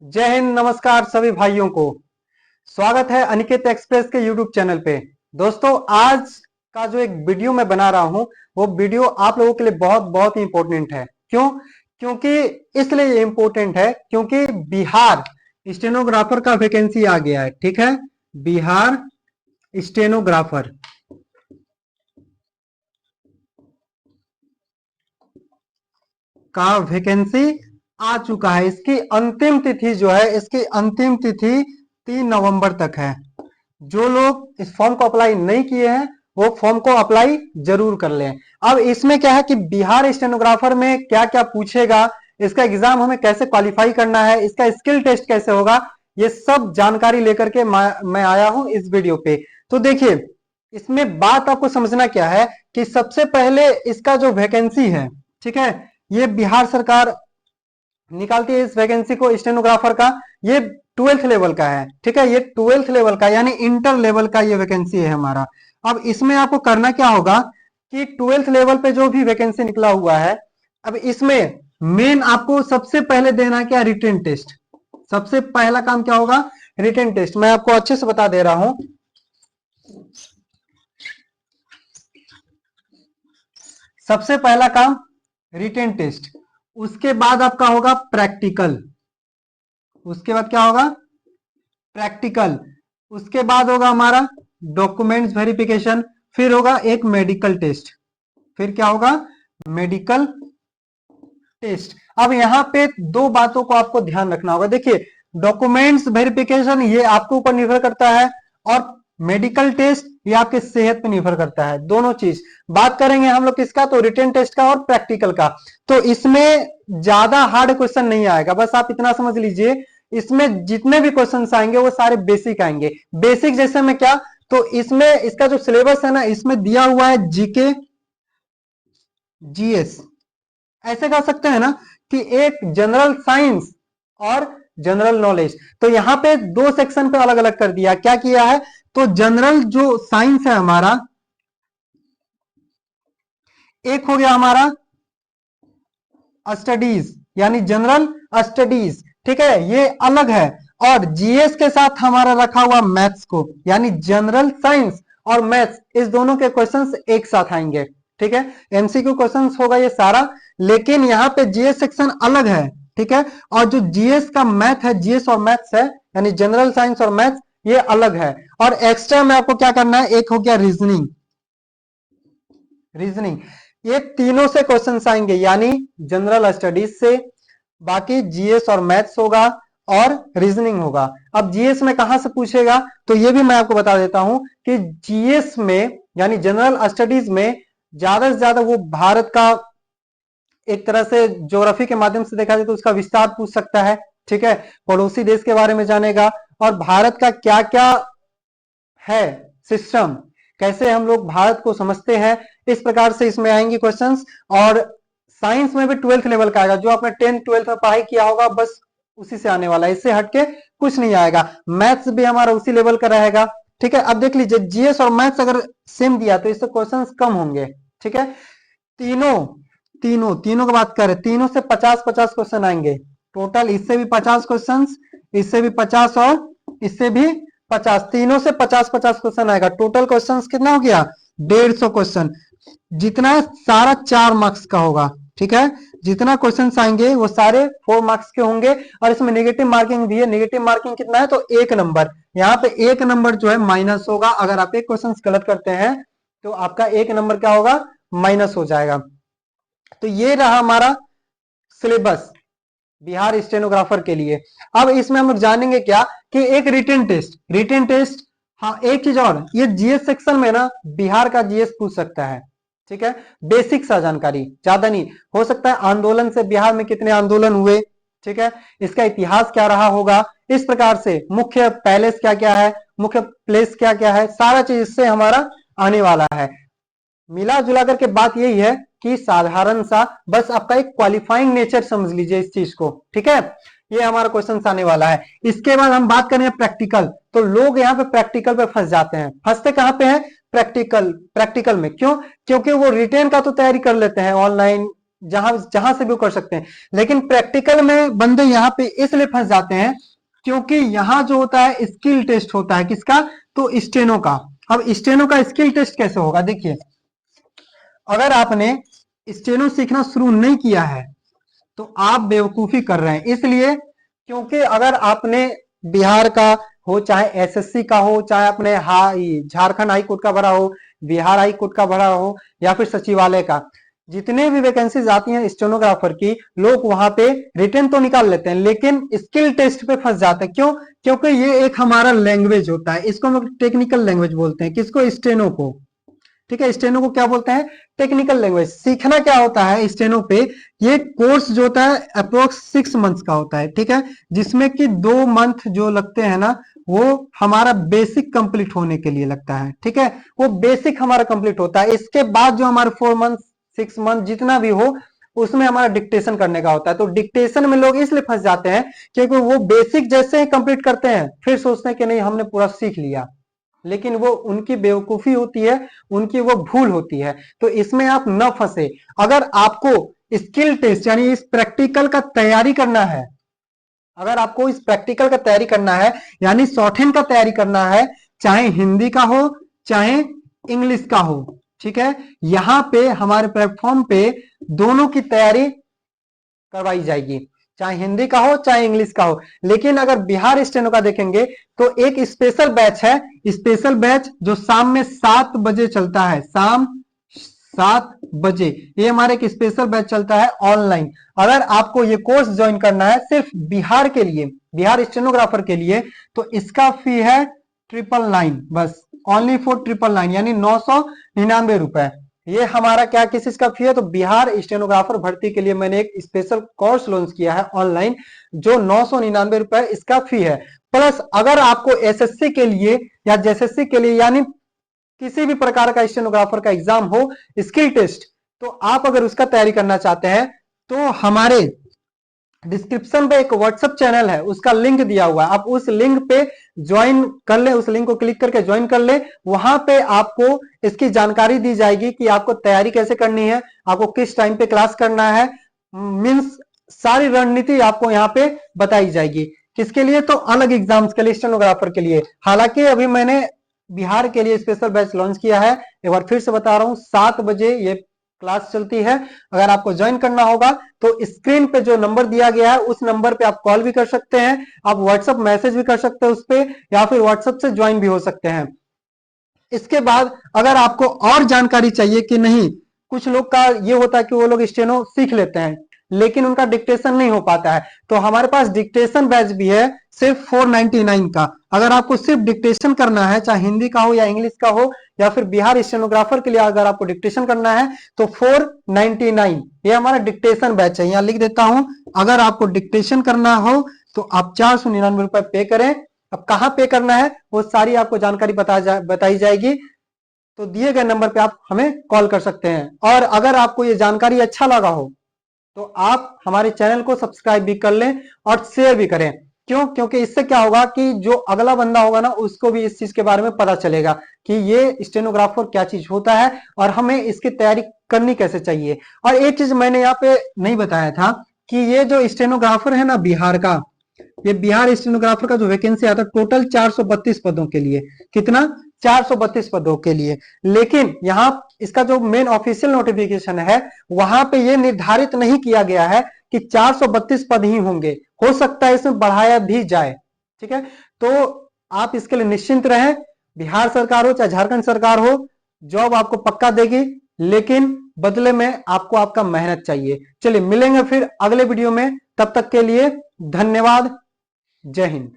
जय हिंद, नमस्कार सभी भाइयों को। स्वागत है अनिकेत एक्सप्रेस के यूट्यूब चैनल पे। दोस्तों, आज का जो एक वीडियो मैं बना रहा हूं वो वीडियो आप लोगों के लिए बहुत बहुत ही इंपॉर्टेंट है। क्यों? क्योंकि इसलिए ये इंपॉर्टेंट है क्योंकि बिहार स्टेनोग्राफर का वैकेंसी आ गया है। ठीक है, बिहार स्टेनोग्राफर का वैकेंसी आ चुका है। इसकी अंतिम तिथि जो है, इसकी अंतिम तिथि 3 नवंबर तक है। जो लोग इस फॉर्म को अप्लाई नहीं किए हैं वो फॉर्म को अप्लाई जरूर कर लें। अब इसमें क्या है कि बिहार स्टेनोग्राफर में क्या क्या पूछेगा, इसका एग्जाम हमें कैसे क्वालिफाई करना है, इसका स्किल टेस्ट कैसे होगा, ये सब जानकारी लेकर के मैं आया हूं इस वीडियो पे। तो देखिए, इसमें बात आपको समझना क्या है कि सबसे पहले इसका जो वैकेंसी है, ठीक है, ये बिहार सरकार निकालती है इस वैकेंसी को स्टेनोग्राफर का। ये 12th लेवल का है। ठीक है, ये 12th लेवल का यानी इंटर लेवल का ये वैकेंसी है हमारा। अब इसमें आपको करना क्या होगा कि 12th लेवल पे जो भी वैकेंसी निकला हुआ है, अब इसमें मेन आपको सबसे पहले देना क्या, रिटन टेस्ट। सबसे पहला काम क्या होगा, रिटन टेस्ट। मैं आपको अच्छे से बता दे रहा हूं। सबसे पहला काम रिटन टेस्ट, उसके बाद आपका होगा प्रैक्टिकल, उसके बाद क्या होगा, प्रैक्टिकल, उसके बाद होगा हमारा डॉक्यूमेंट्स वेरिफिकेशन, फिर होगा एक मेडिकल टेस्ट, फिर क्या होगा, मेडिकल टेस्ट। अब यहां पे दो बातों को आपको ध्यान रखना होगा। देखिए, डॉक्यूमेंट्स वेरिफिकेशन ये आपके ऊपर निर्भर करता है और मेडिकल टेस्ट ये आपके सेहत पे निर्भर करता है। दोनों चीज बात करेंगे हम लोग किसका, तो रिटन टेस्ट का और प्रैक्टिकल का। तो इसमें ज्यादा हार्ड क्वेश्चन नहीं आएगा, बस आप इतना समझ लीजिए इसमें जितने भी क्वेश्चन आएंगे वो सारे बेसिक आएंगे। बेसिक जैसे में क्या, तो इसमें इसका जो सिलेबस है ना, इसमें दिया हुआ है जीके जीएस। ऐसे कह सकते हैं ना कि एक जनरल साइंस और जनरल नॉलेज। तो यहां पे दो सेक्शन पे अलग अलग कर दिया। क्या किया है, तो जनरल जो साइंस है हमारा, एक हो गया हमारा स्टडीज यानी जनरल स्टडीज। ठीक है, ये अलग है। और जीएस के साथ हमारा रखा हुआ मैथ्स को, यानी जनरल साइंस और मैथ्स, इस दोनों के क्वेश्चंस एक साथ आएंगे। ठीक है, एमसीक्यू क्वेश्चंस होगा ये सारा, लेकिन यहाँ पे जीएस सेक्शन अलग है। ठीक है, और जो जीएस का मैथ है, जीएस और मैथ्स है, यानी जनरल साइंस और मैथ्स, ये अलग है। और एक्स्ट्रा में आपको क्या करना है, एक हो गया रीजनिंग। रीजनिंग, ये तीनों से क्वेश्चंस आएंगे, यानी जनरल स्टडीज से, बाकी जीएस और मैथ्स होगा और रीजनिंग होगा। अब जीएस में कहां से पूछेगा, तो ये भी मैं आपको बता देता हूं कि जीएस में यानी जनरल स्टडीज में ज्यादा से ज्यादा वो भारत का, एक तरह से ज्योग्राफी के माध्यम से देखा जाए तो उसका विस्तार पूछ सकता है। ठीक है, पड़ोसी देश के बारे में जानेगा और भारत का क्या क्या है सिस्टम, कैसे हम लोग भारत को समझते हैं, इस प्रकार से इसमें आएंगे क्वेश्चंस। और साइंस में भी 12th लेवल का आएगा, जो आपने 10th 12th में पढ़ाई किया होगा बस उसी से आने वाला है, इससे हटके कुछ नहीं आएगा। मैथ्स भी हमारा उसी लेवल का रहेगा। ठीक है, अब देख लीजिए जीएस और मैथ्स अगर सेम दिया तो इससे क्वेश्चंस कम होंगे। ठीक है, तीनों तीनों तीनों की बात करें, तीनों से 50-50 क्वेश्चन आएंगे टोटल। इससे भी 50 क्वेश्चन, इससे भी 50 और इससे भी 50, तीनों से 50-50 क्वेश्चन आएगा। टोटल क्वेश्चन कितना हो गया, 150 क्वेश्चन। जितना है सारा 4 मार्क्स का होगा। ठीक है, जितना क्वेश्चन आएंगे वो सारे 4 मार्क्स के होंगे। और इसमें नेगेटिव मार्किंग भी है। नेगेटिव मार्किंग कितना है, तो 1 नंबर। यहाँ पे 1 नंबर जो है माइनस होगा। अगर आप एक क्वेश्चन गलत करते हैं तो आपका 1 नंबर क्या होगा, माइनस हो जाएगा। तो ये रहा हमारा सिलेबस बिहार स्टेनोग्राफर के लिए। अब इसमें हम लोग जानेंगे क्या कि एक रिटन टेस्ट, रिटन टेस्ट। हाँ, एक चीज और, ये जीएस सेक्शन में ना बिहार का जीएस पूछ सकता है। ठीक है, बेसिक सा जानकारी, ज्यादा नहीं। हो सकता है आंदोलन से बिहार में कितने आंदोलन हुए, ठीक है, इसका इतिहास क्या रहा होगा, इस प्रकार से मुख्य पैलेस क्या क्या है, मुख्य प्लेस क्या क्या है, सारा चीज इससे हमारा आने वाला है। मिला जुला करके बात यही है कि साधारण सा, बस आपका एक क्वालिफाइंग नेचर समझ लीजिए इस चीज को। ठीक है, ये हमारा क्वेश्चन आने वाला है। इसके बाद हम बात करें प्रैक्टिकल। तो लोग यहाँ पे प्रैक्टिकल पे फंस जाते हैं। फंसते कहां पे हैं, प्रैक्टिकल। प्रैक्टिकल में क्यों, क्योंकि वो रिटेन का तो तैयारी कर लेते हैं ऑनलाइन, जहां जहां से भी कर सकते हैं। लेकिन प्रैक्टिकल में बंदे यहाँ पे इसलिए फंस जाते हैं क्योंकि यहाँ जो होता है स्किल टेस्ट होता है, किसका? तो स्टेनो का। अब स्टेनो का स्किल टेस्ट कैसे होगा? देखिए, अगर आपने स्टेनो सीखना शुरू नहीं किया है तो आप बेवकूफी कर रहे हैं। इसलिए क्योंकि अगर आपने बिहार का हो, चाहे एसएससी का हो, चाहे अपने झारखंड हाई कोर्ट का भरा हो, बिहार हाई कोर्ट का भरा हो, या फिर सचिवालय का, जितने भी वैकेंसीज आती हैं स्टेनोग्राफर की, लोग वहां पे रिटर्न तो निकाल लेते हैं लेकिन स्किल टेस्ट पे फंस जाते हैं। क्यों? क्योंकि ये एक हमारा लैंग्वेज होता है, इसको हम लोग टेक्निकल लैंग्वेज बोलते हैं। किसको? स्टेनो को। ठीक है, स्टेनो को क्या बोलते हैं? Technical language. सीखना क्या होता है स्टेनो पे? ये कोर्स जो होता है अप्रोक्स 6 मंथ्स का होता है। ठीक है, जिसमें कि 2 मंथ जो लगते हैं ना, वो हमारा बेसिक कंप्लीट होने के लिए लगता है। ठीक है, वो बेसिक हमारा कंप्लीट होता है। इसके बाद जो हमारे 4 मंथ 6 मंथ जितना भी हो, उसमें हमारा डिक्टेशन करने का होता है। तो डिक्टेशन में लोग इसलिए फंस जाते हैं क्योंकि वो बेसिक जैसे ही कंप्लीट करते हैं फिर सोचते हैं कि नहीं हमने पूरा सीख लिया, लेकिन वो उनकी बेवकूफी होती है, उनकी वो भूल होती है। तो इसमें आप न फंसे। अगर आपको स्किल टेस्ट यानी इस प्रैक्टिकल का तैयारी करना है, अगर आपको इस प्रैक्टिकल का तैयारी करना है यानी शॉर्ट हैंड का तैयारी करना है, चाहे हिंदी का हो चाहे इंग्लिश का हो, ठीक है, यहां पे हमारे प्लेटफॉर्म पे दोनों की तैयारी करवाई जाएगी, चाहे हिंदी का हो चाहे इंग्लिश का हो। लेकिन अगर बिहार स्टेनो का देखेंगे तो एक स्पेशल बैच है, स्पेशल बैच जो शाम में 7 बजे चलता है, शाम 7 बजे ये हमारे एक स्पेशल बैच चलता है ऑनलाइन। अगर आपको ये कोर्स ज्वाइन करना है सिर्फ बिहार के लिए, बिहार स्टेनोग्राफर के लिए, तो इसका फी है 999, बस ओनली फॉर 999 यानी 999 रुपए। ये हमारा क्या किस चीज का फी है? तो बिहार स्टेनोग्राफर भर्ती के लिए मैंने एक स्पेशल कोर्स लॉन्च किया है ऑनलाइन, जो 999 रुपए इसका फी है। प्लस अगर आपको एसएससी के लिए या जेएसएससी के लिए यानी किसी भी प्रकार का स्टेनोग्राफर का एग्जाम हो, स्किल टेस्ट, तो आप अगर उसका तैयारी करना चाहते हैं तो हमारे डिस्क्रिप्शन पे एक व्हाट्सएप चैनल है, उसका लिंक दिया हुआ है, आप उस लिंक पे ज्वाइन कर ले, उस लिंक को क्लिक करके ज्वाइन कर ले। वहां पे आपको इसकी जानकारी दी जाएगी कि आपको तैयारी कैसे करनी है, आपको किस टाइम पे क्लास करना है, मीन्स सारी रणनीति आपको यहाँ पे बताई जाएगी। किसके लिए? तो अलग एग्जाम्स के लिए, स्टेनोग्राफर के लिए। हालांकि अभी मैंने बिहार के लिए स्पेशल बैच लॉन्च किया है, एक बार फिर से बता रहा हूं, 7 बजे ये क्लास चलती है। अगर आपको ज्वाइन करना होगा तो स्क्रीन पे जो नंबर दिया गया है उस नंबर पे आप कॉल भी कर सकते हैं, आप व्हाट्सएप मैसेज भी कर सकते हैं उस पे, या फिर व्हाट्सएप से ज्वाइन भी हो सकते हैं। इसके बाद अगर आपको और जानकारी चाहिए कि नहीं, कुछ लोग का ये होता है कि वो लोग स्टेनो सीख लेते हैं लेकिन उनका डिक्टेशन नहीं हो पाता है, तो हमारे पास डिक्टेशन बैच भी है सिर्फ 499 का। अगर आपको सिर्फ डिक्टेशन करना है, चाहे हिंदी का हो या इंग्लिश का हो, या फिर बिहार स्टेनोग्राफर के लिए अगर आपको डिक्टेशन करना है तो 499 ये हमारा डिक्टेशन बैच है। यहां लिख देता हूं, अगर आपको डिक्टेशन करना हो तो आप 499 रुपए पे करें। अब कहां पे करना है वो सारी आपको जानकारी बताई जाएगी, तो दिए गए नंबर पे आप हमें कॉल कर सकते हैं। और अगर आपको ये जानकारी अच्छा लगा हो तो आप हमारे चैनल को सब्सक्राइब भी कर लें और शेयर भी करें। क्यों? क्योंकि इससे क्या होगा कि जो अगला बंदा होगा ना उसको भी इस चीज के बारे में पता चलेगा कि ये स्टेनोग्राफर क्या चीज होता है और हमें इसकी तैयारी करनी कैसे चाहिए। और एक चीज मैंने यहाँ पे नहीं बताया था कि ये जो स्टेनोग्राफर है ना बिहार का, ये बिहार स्टेनोग्राफर का जो वैकेंसी आता है टोटल 432 पदों के लिए। कितना? 432 पदों के लिए। लेकिन यहाँ इसका जो मेन ऑफिशियल नोटिफिकेशन है वहां पे ये निर्धारित नहीं किया गया है कि 432 पद ही होंगे, हो सकता है इसमें बढ़ाया भी जाए। ठीक है, तो आप इसके लिए निश्चिंत रहें, बिहार सरकार हो चाहे झारखंड सरकार हो, जॉब आपको पक्का देगी, लेकिन बदले में आपको आपका मेहनत चाहिए। चलिए मिलेंगे फिर अगले वीडियो में, तब तक के लिए धन्यवाद। जय हिंद।